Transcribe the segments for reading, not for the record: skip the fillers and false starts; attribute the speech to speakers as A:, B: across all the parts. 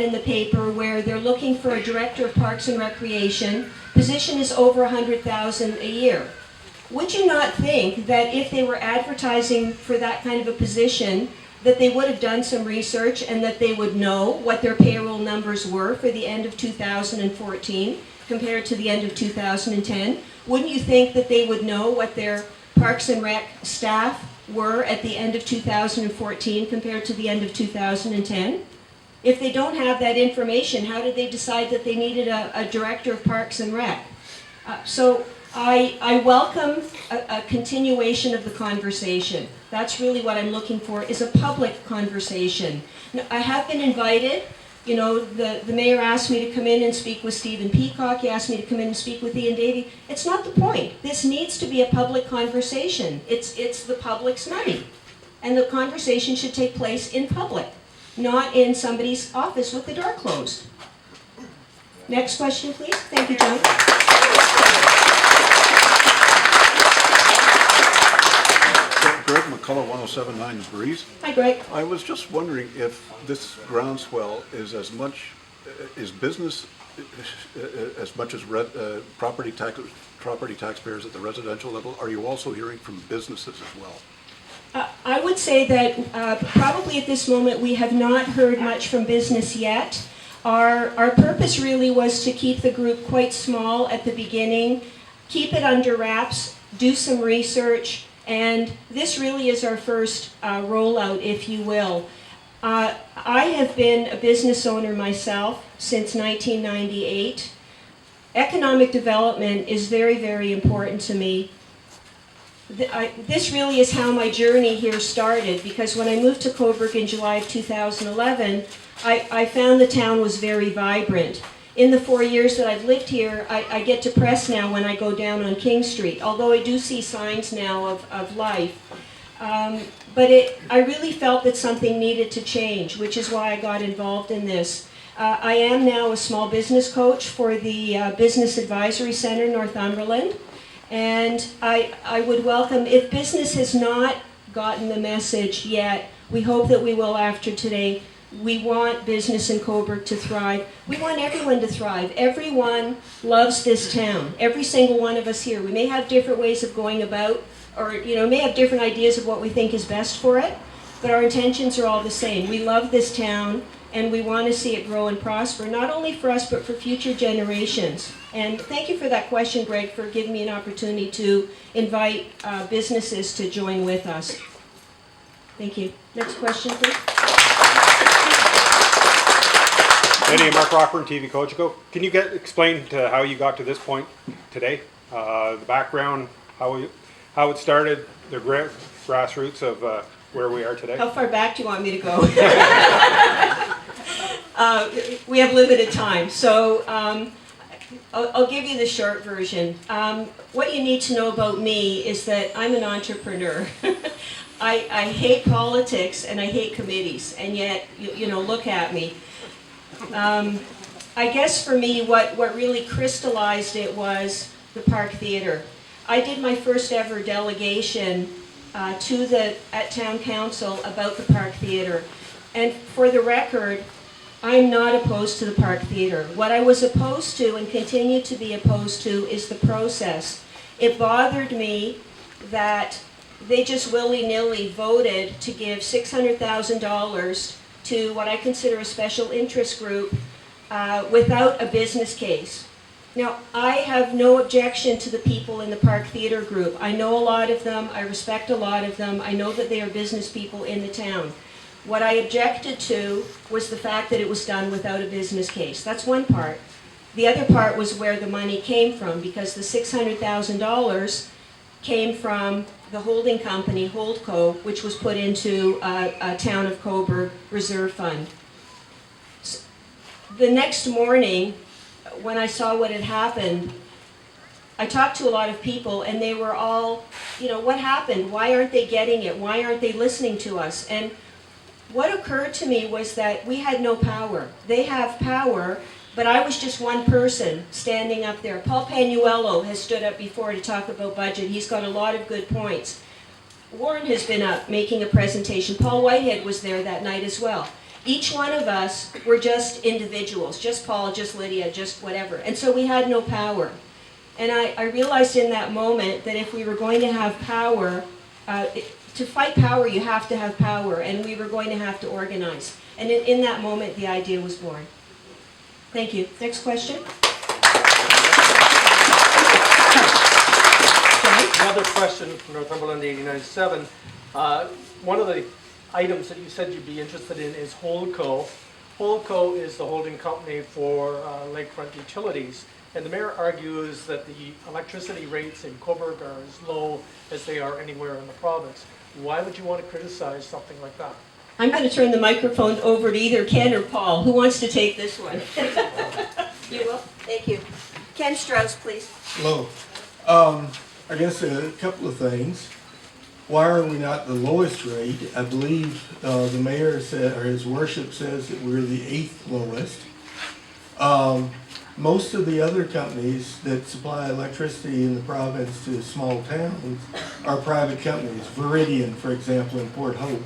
A: in the paper where they're looking for a director of Parks and Recreation. Position is over $100,000 a year. Would you not think that if they were advertising for that kind of a position, that they would have done some research and that they would know what their payroll numbers were for the end of 2014 compared to the end of 2010? Wouldn't you think that they would know what their Parks and Rec staff were at the end of 2014 compared to the end of 2010? If they don't have that information, how did they decide that they needed a director of Parks and Rec? So I welcome a continuation of the conversation. That's really what I'm looking for, is a public conversation. Now, I have been invited. You know, the mayor asked me to come in and speak with Stephen Peacock. He asked me to come in and speak with Ian Davey. It's not the point. This needs to be a public conversation. It's the public's money. And the conversation should take place in public, not in somebody's office with the door closed. Next question, please. Thank you, John.
B: Greg McCullough, 1079 The Breeze.
A: Hi, Greg.
B: I was just wondering if this groundswell is as much is business as much as property taxpayers at the residential level. Are you also hearing from businesses as well?
A: I would say that probably at this moment we have not heard much from business yet. Our purpose really was to keep the group quite small at the beginning, keep it under wraps, do some research, and this really is our first rollout, if you will. I have been a business owner myself since 1998. Economic development is very, very important to me. This really is how my journey here started, because when I moved to Cobourg in July of 2011, I found the town was very vibrant. In the 4 years that I've lived here, I get depressed now when I go down on King Street, although I do see signs now of life. But I really felt that something needed to change, which is why I got involved in this. I am now a small business coach for the Business Advisory Centre, Northumberland. And I would welcome, if business has not gotten the message yet, we hope that we will after today. We want business in Cobourg to thrive. We want everyone to thrive. Everyone loves this town. Every single one of us here. We may have different ways of going about, or may have different ideas of what we think is best for it, but our intentions are all the same. We love this town, and we want to see it grow and prosper, not only for us, but for future generations. And thank you for that question, Greg, for giving me an opportunity to invite businesses to join with us. Thank you. Next question, please.
C: Eddie, Mark Rockburn, TV Cogeco. Can you explain to how you got to this point today? The background, how it started, the grassroots of where we are today?
A: How far back do you want me to go? We have limited time, so I'll give you the short version. What you need to know about me is that I'm an entrepreneur. I hate politics and I hate committees, and yet, look at me. I guess for me, what really crystallized it was the Park Theatre. I did my first ever delegation at Town Council about the Park Theatre. And for the record, I'm not opposed to the Park Theatre. What I was opposed to and continue to be opposed to is the process. It bothered me that they just willy-nilly voted to give $600,000 to what I consider a special interest group without a business case. Now, I have no objection to the people in the Park Theatre group. I know a lot of them, I respect a lot of them, I know that they are business people in the town. What I objected to was the fact that it was done without a business case. That's one part. The other part was where the money came from, because the $600,000 came from the holding company, Holdco, which was put into a Town of Cobourg reserve fund. The next morning, when I saw what had happened, I talked to a lot of people, and they were all, what happened? Why aren't they getting it? Why aren't they listening to us? And what occurred to me was that we had no power. They have power, but I was just one person standing up there. Paul Panuello has stood up before to talk about budget. He's got a lot of good points. Warren has been up making a presentation. Paul Whitehead was there that night as well. Each one of us were just individuals, just Paul, just Lydia, just whatever. And so we had no power. And I realized in that moment that if we were going to have power, to fight power, you have to have power, and we were going to have to organize. And in that moment, the idea was born. Thank you. Next question.
D: Another question from Northumberland 8097. One of the items that you said you'd be interested in is Holdco. Holdco is the holding company for lakefront utilities. And the mayor argues that the electricity rates in Cobourg are as low as they are anywhere in the province. Why would you want to criticize something like that?
A: I'm going to turn the microphone over to either Ken or Paul. Who wants to take this one? You will? Thank you. Ken Strauss, please.
E: Hello. I guess a couple of things. Why are we not the lowest rate? I believe the mayor said, or his worship says that we're the 8th lowest. Most of the other companies that supply electricity in the province to small towns are private companies. Viridian, for example, in Port Hope.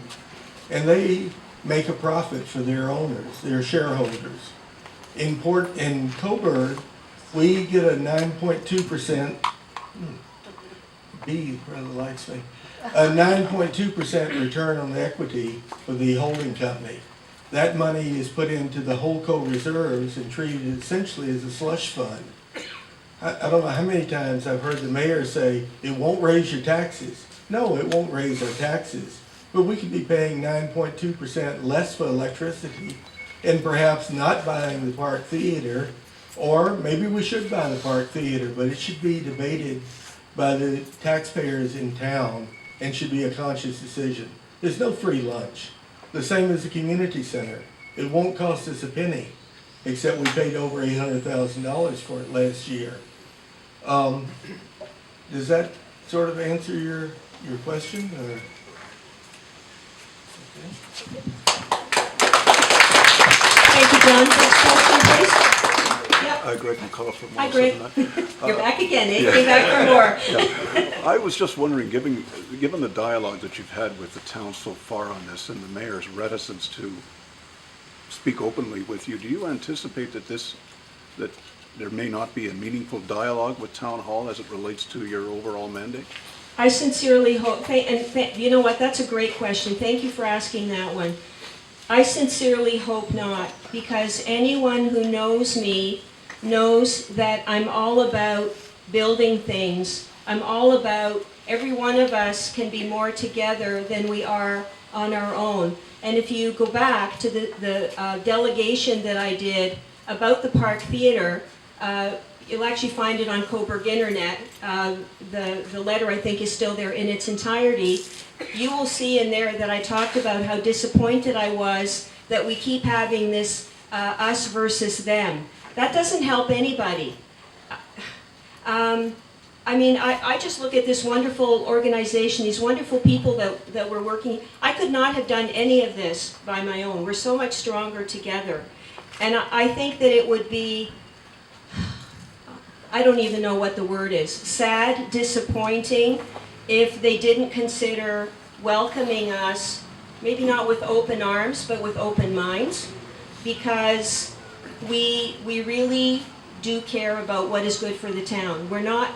E: And they make a profit for their owners, their shareholders. In Cobourg, we get a 9.2%, B rather likes me, a 9.2% return on equity for the holding company. That money is put into the Holdco reserves and treated essentially as a slush fund. I don't know how many times I've heard the mayor say, it won't raise your taxes. No, it won't raise our taxes. But we could be paying 9.2% less for electricity and perhaps not buying the Park Theater, or maybe we should buy the Park Theater, but it should be debated by the taxpayers in town and should be a conscious decision. There's no free lunch. The same as the community center. It won't cost us a penny, except we paid over $800,000 for it last year. Does that sort of answer your question? Or? Okay.
A: Thank you, John. Next question, please. Yep.
B: Greg McCullough from
A: Hi, Greg.
B: Wilson.
A: You're back again, eh? You're back for more.
B: Yeah. I was just wondering, given the dialogue that you've had with the town so far on this and the mayor's reticence to speak openly with you, do you anticipate that there may not be a meaningful dialogue with Town Hall as it relates to your overall mandate?
A: I sincerely hope, and you know what, that's a great question. Thank you for asking that one. I sincerely hope not, because anyone who knows me knows that I'm all about building things. I'm all about every one of us can be more together than we are on our own. And if you go back to the delegation that I did about the Park Theater, you'll actually find it on Cobourg Internet. The letter, I think, is still there in its entirety. You will see in there that I talked about how disappointed I was that we keep having this us versus them. That doesn't help anybody. I mean, I just look at this wonderful organization, these wonderful people that we're working. I could not have done any of this by my own. We're so much stronger together. And I think that it would be, I don't even know what the word is, sad, disappointing, if they didn't consider welcoming us, maybe not with open arms, but with open minds, because we really do care about what is good for the town. We're not,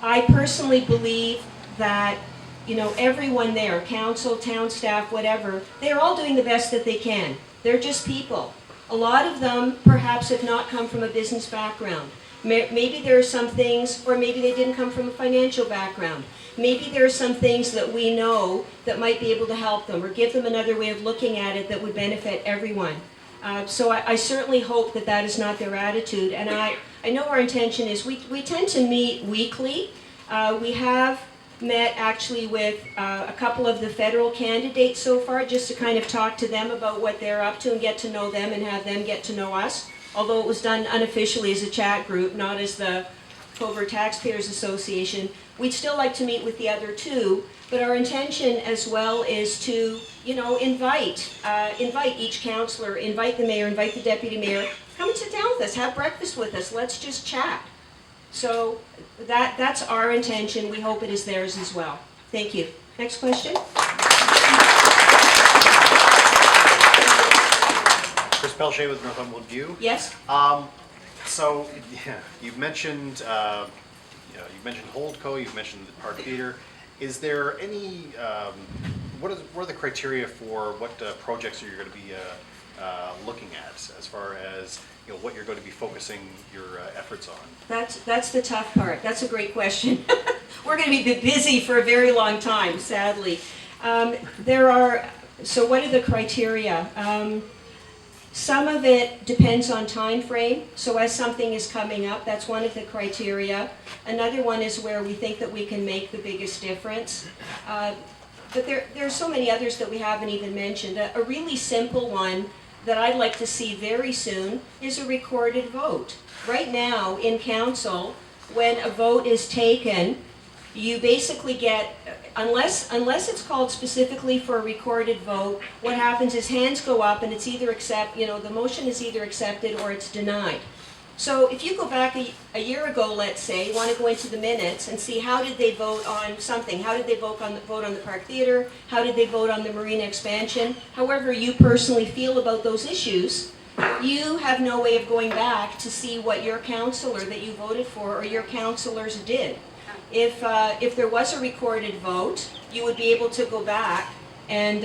A: I personally believe that, you know, everyone there, council, town staff, whatever, they're all doing the best that they can. They're just people. A lot of them perhaps have not come from a business background. Maybe there are some things, or maybe they didn't come from a financial background. Maybe there are some things that we know that might be able to help them or give them another way of looking at it that would benefit everyone. So I certainly hope that that is not their attitude. And I know our intention is, we tend to meet weekly. We have met actually with a couple of the federal candidates so far, just to kind of talk to them about what they're up to and get to know them and have them get to know us. Although it was done unofficially as a chat group, not as the Cobourg Taxpayers Association. We'd still like to meet with the other two, but our intention as well is to, you know, invite each councillor, invite the mayor, invite the deputy mayor, come and sit down with us, have breakfast with us, let's just chat. So that's our intention. We hope it is theirs as well. Thank you. Next question.
F: Chris Pelchet with Northumberland View.
A: Yes?
F: So, yeah, you've mentioned, you've mentioned Holdco, you've mentioned the Park Theater. Is there any, what are the criteria for what projects are you going to be looking at as far as, what you're going to be focusing your efforts on?
A: That's the tough part. That's a great question. We're going to be busy for a very long time, sadly. So what are the criteria? Some of it depends on time frame. So as something is coming up, that's one of the criteria. Another one is where we think that we can make the biggest difference. But there are so many others that we haven't even mentioned. A really simple one that I'd like to see very soon is a recorded vote. Right now in council, when a vote is taken, you basically get, unless it's called specifically for a recorded vote, what happens is hands go up and it's either the motion is either accepted or it's denied. So if you go back a year ago, let's say, you want to go into the minutes and see how did they vote on something. How did they vote on the Park Theater? How did they vote on the marina expansion? However you personally feel about those issues, you have no way of going back to see what your councillor that you voted for or your councillors did. If there was a recorded vote, you would be able to go back and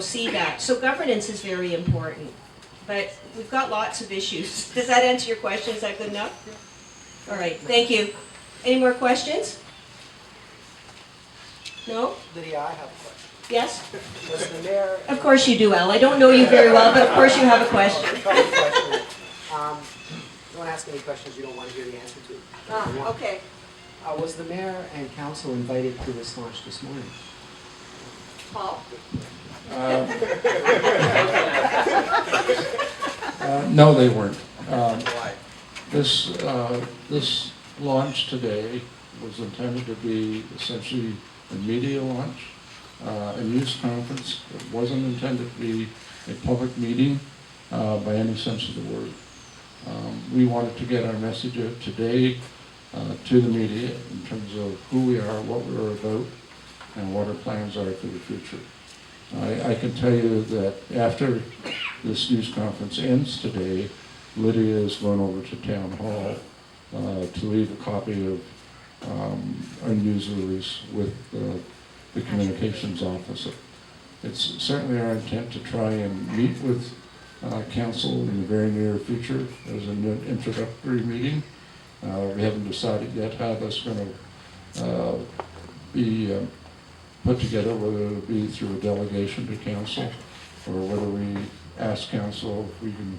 A: see that. So governance is very important. But we've got lots of issues. Does that answer your question? Is that good enough? All right, thank you. Any more questions? No?
G: Lydia, I have a question.
A: Yes?
G: Was the mayor...
A: Of course you do, Al. I don't know you very well, but of course you have a question.
G: Don't ask any questions you don't want to hear the answer to.
A: Okay.
G: Was the mayor and council invited to this launch this morning?
A: Paul?
H: No, they weren't.
G: Why?
H: This launch today was intended to be essentially a media launch, a news conference. It wasn't intended to be a public meeting by any sense of the word. We wanted to get our message out today to the media in terms of who we are, what we're about, and what our plans are for the future. I can tell you that after this news conference ends today, Lydia is going over to Town Hall to leave a copy of our news release with the communications officer. It's certainly our intent to try and meet with council in the very near future as an introductory meeting. We haven't decided yet how that's going to be put together, whether it will be through a delegation to council or whether we ask council if we can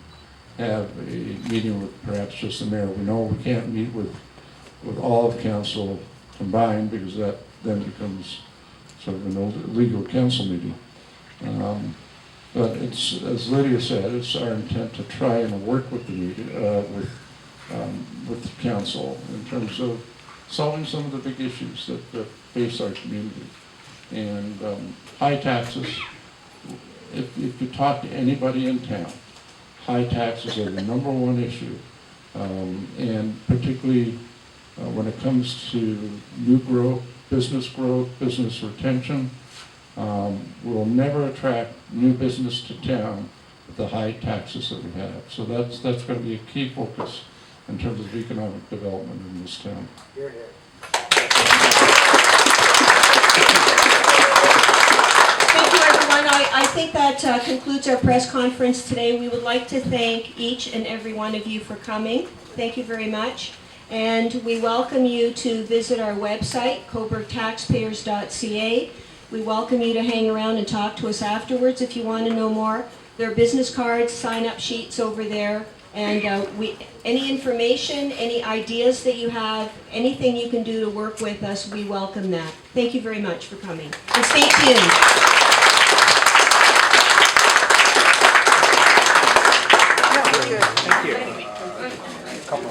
H: have a meeting with perhaps just the mayor. We know we can't meet with all of council combined because that then becomes sort of an illegal council meeting. But it's, as Lydia said, it's our intent to try and work with the media, with the council in terms of solving some of the big issues that face our community. And high taxes, if you talk to anybody in town, high taxes are the #1 issue. And particularly when it comes to new growth, business retention, we'll never attract new business to town with the high taxes that we have. So that's going to be a key focus in terms of economic development in this town.
G: You're here.
A: Thank you, everyone. I think that concludes our press conference today. We would like to thank each and every one of you for coming. Thank you very much. And we welcome you to visit our website, coburgtaxpayers.ca. We welcome you to hang around and talk to us afterwards if you want to know more. There are business cards, sign-up sheets over there. And any information, any ideas that you have, anything you can do to work with us, we welcome that. Thank you very much for coming. And stay tuned.
F: Thank you.